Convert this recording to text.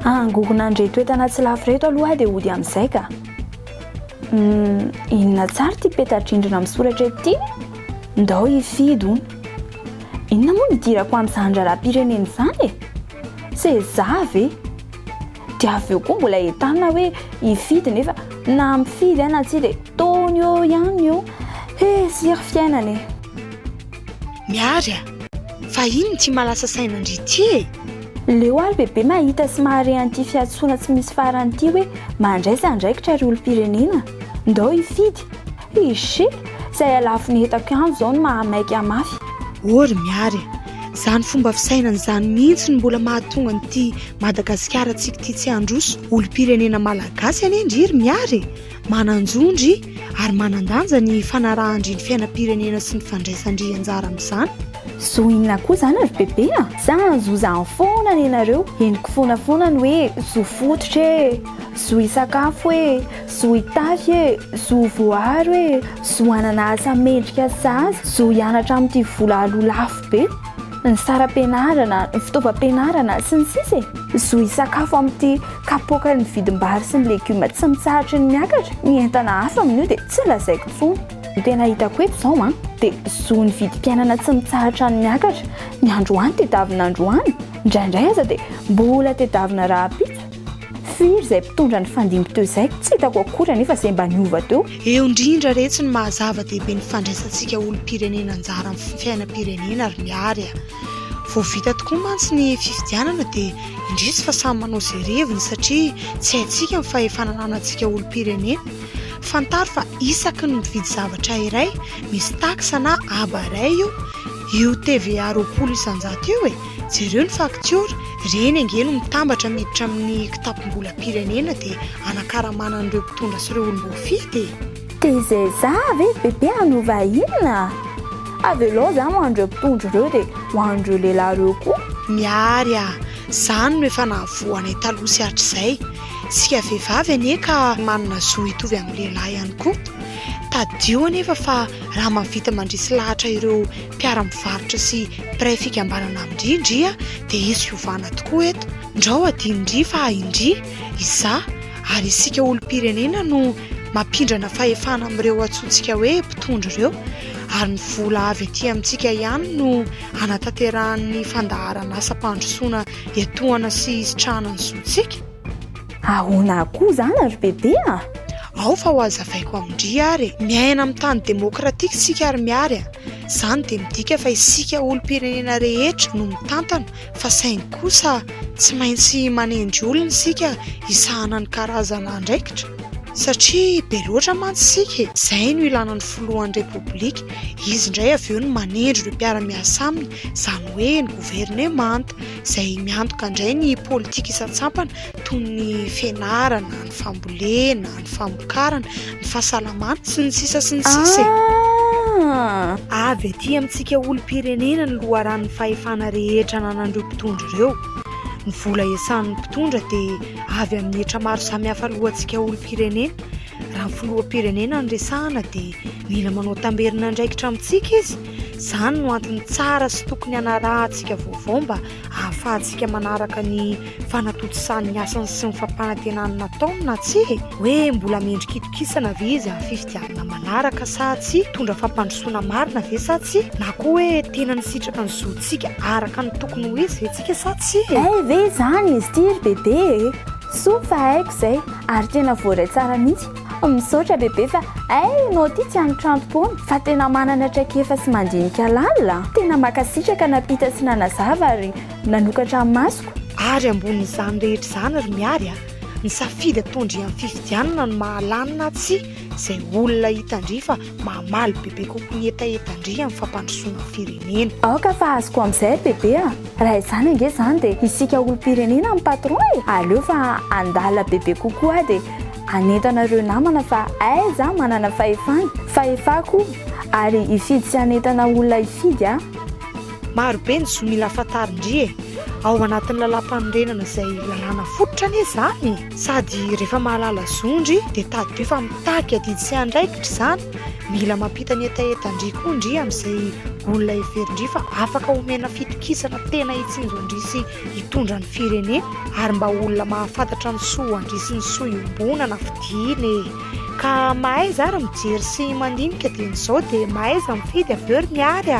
Angokona andray toetana tsy lafo reto aloha dia ody amin'izay ka. Inona tsara ty peta-drindrina misoratra ety? Ndao Hifidy hono. Inona moa nidirako amin'izany raharaham-pirenena izany e? Sezavy e? Dia avy eo koa mbola entanina hoe Hifidy nefa na mifidy na tsy dia taony eo ihany eo. Siry fiainana e. Miary fa ino ty malasa saina andry ty e? Leo ary bebe mahita sy mahare an'ity fiantsoana tsy misy farany ity hoe mandray sy andraikitra ry olom-pirenena. Ndao Hifidy. Ishe, izay alafony entako ihany izao no mahamaiky amafy. Ory miary, izany fomba fisainana izany mihitsy no mbola mahatonga n'ity Madagasikara antsika ity tsy handroso olom-pirenena malagasy any indry miary. Mananjondry ary manandanja ny fanarahandry ny fiainam-pirenena sy ny fandraisandry anjara amin'izany. Zo inona koa izany ry bebe a? Za zo izany foana ny ianareo. Henoko foana ny hoe zo fototra e, zo hisakafo e, zo hitafy e, zo voaro e, zo hanana asa mendrika zaza, zo hianatra amin'ity vola aloha lafo be, ny saram-pianarana, ny fitaovam-pianarana sy ny sisa e. Zo hisakafo amin'ity kapoaka ny vidim-bary sy ny legioma tsy mitsahatra ny miakatra. Ny entana hafa amin'io dia tsy lazaiko intsony. Ny tena hitako eto izao dia zo ny vidim-pianana tsy mitsahatra ny miakatra. Ny androany tedavina androany, indraindray aza dia mbola tedavina rahampitso. Firy izay mpitondra ny fandimby teo izay tsy hitako akory nefa izay mba niova teo. Eo indrindra rehetra ny mahazava-dehibe ny fandraisantsika olom-pirenena anjara amin'ny fiainam-pirenena ary miary. Vao vita tokoa mantsy ny fifidianana dia indrisy fa samy manao izay reviny satria tsy haintsika ny fahefananantsika olom-pirenena. Fantaro fa isaky ny mividy zavatra iray misy taksa na aba iray io TVA 20 isan-jato io e. Jereo ny faktiora, ireny ange no mitambatra miditra amin'ny kitapom-bolam-pirenena dia anakaramana an'ireo mpitondra sy ireo olom-boafidy. Izay zavy bebe hanova inona? Avy aloha izany ho an'ireo mpitondra ireo dia ho an'ireo lehilahy ireo koa. Miary izany no efa nahavoanay taloha sy hatr'izay. Sika vehivavy anie ka manana zo hitovy amin'ny lehilahy ihany koa. Tadio anefa fa raha mahavita mandrisy lahatra ireo mpiara-mivarotra sy mpiray fikambanana amindrindria dia izy hiovana tokoa eto. Ndrao adinindry fa indry iza ary isika olom-pirenena no mampindrana fahefana amin'ireo atsotsika hoe mpitondra ireo. Ary ny vola avy etỳ amintsika ihany no anataterahan'ny fandaharana asa-pandrosoana etoana sy isitrahana ny zontsika. Ahoana koa izany ry bebe a? Ao fa ho hazavaiko amindry ary miaina amin'ny tany demokratika isika ary miary izany dia midika fa isika olom-pirenena rehetra no mitantana fa saingy kosa tsy maintsy manendry olona isika hisahana ny karazana andraikitra satria be loatra mantsy isika. Izay no ilana ny filohan'ny repoblika. Izy indray avy eo no manendry ireo mpiara-miasa aminy, izany hoe ny governemanta izay miantoka indray ny politika isan-tsampana toy ny fianarana, ny fambolena, ny famokarana, ny fahasalamana sy ny sisa sy ny sisa. Avy etỳ amintsika olom-pirenena ny loharan'ny fahefana rehetra nanan'ireo mpitondra ireo. Ny vola iasan'ny mpitondra dia avy amin'ny hetra maro samihafa lohantsika olom-pirenena. Raha ny filoham-pirenena ny resahana dia mila manao tamberina andraikitra amintsika izy. Izany no antony tsara sy tokony hanarahantsika vaovao mba ahafahantsika manaraka ny fanatotosan'ny asany sy ny fampanantenana nataony na tsy hoe mbola mendrika itokisana ve izy amin'ny fifidianana manaraka sa tsy, tondra fampandrosoana marina ve sa tsy, na koa hoe tena nisitraka ny zontsika araka ny tokony ho izy ve tsika sa tsy. Ve izany izy ity ry bebe so fa haiko izay ary tena voaray tsara mihitsy. Misaotra bebe fa nao ty tsy hanitrantom-poana fa tena manana traikefa sy mandinika lalina. Tena makasitraka napita sy nanazava ary nanokatra amin'ny masoko. Ary ambonin'izany rehetra izany ry miary ny safidy atondry amin'ny fifidianana no mahalanina tsy izay olona hitandry fa mamaly bebe kokoa ny etaetandry amin'ny fampandrosoana firenena. Aoka fa azoko amin'izay bebe raha izany ange izany dia isika olom-pirenena amin'ny patron aleo fa andalina bebe kokoa dia anentanareo namana fa za manana fahefako ary hifidy sy anentana olona hifidy Maro be ny zo mila fantarindry ao anatin'ny lalam-panorenana izay lalàna fototra anie izany. Sady rehefa mahalala zondry dia tady be fa mitaky adidy sy andraikitra izany. Mila mampita ny etaetandry koa indry amin'izay olona heverindry fa afaka omena fitokisana tena hitsinjoandry sy hitondra ny firenena ary mba olona mahafantatra ny soa andry sy ny soa iombonana fidiny ka mahay zara mijery sy mandinika dia n'izao dia mahay za mifidy aveo ry miary